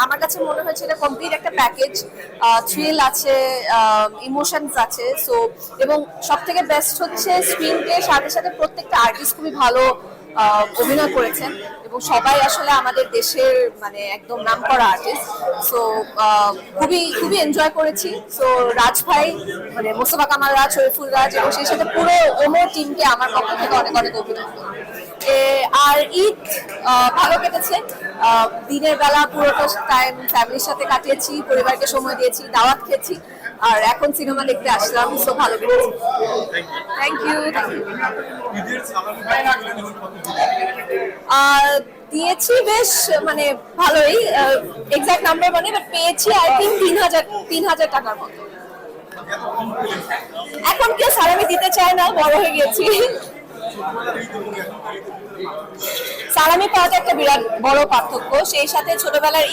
আমার কাছে মনে হয়েছে এটা কমপ্লিট একটা প্যাকেজ। থ্রিল আছে, ইমোশনস আছে, সো এবং সব থেকে বেস্ট হচ্ছে স্ক্রিন প্লে, সাথে সাথে প্রত্যেকটা আর্টিস্ট খুবই ভালো অভিনয় করেছেন এবং সবাই আসলে আমাদের দেশের মানে একদম নামকরা আর্টিস্ট। সো খুবই খুবই এনজয় করেছি। সো রাজ ভাই, মানে মোস্তফা কামাল রাজ, শরীফুল রাজ এবং সেই সাথে পুরো ওমর টিমকে আমার পক্ষ থেকে অনেক অনেক অভিনন্দন। আর ঈদ ভালো কেটেছে। দিনের বেলা পুরোটা টাইম ফ্যামিলির সাথে কাটিয়েছি, পরিবারকে সময় দিয়েছি, দাওয়াত খেয়েছি, আর এখন সিনেমা দেখতে আসলাম। সো ভালো কেটেছে। Thank you. দিয়েছি বেশ, মানে ভালোই। এক্সাক্ট নাম্বার মানে বাট পেয়েছি আই থিঙ্ক 3,000 টাকার মতো। এখন কেউ সালামি দিতে চায় না, বড় হয়ে গেছি। সালামি পাওয়াটা একটা বিরাট বড় পার্থক্য। সেই সাথে ছোটবেলার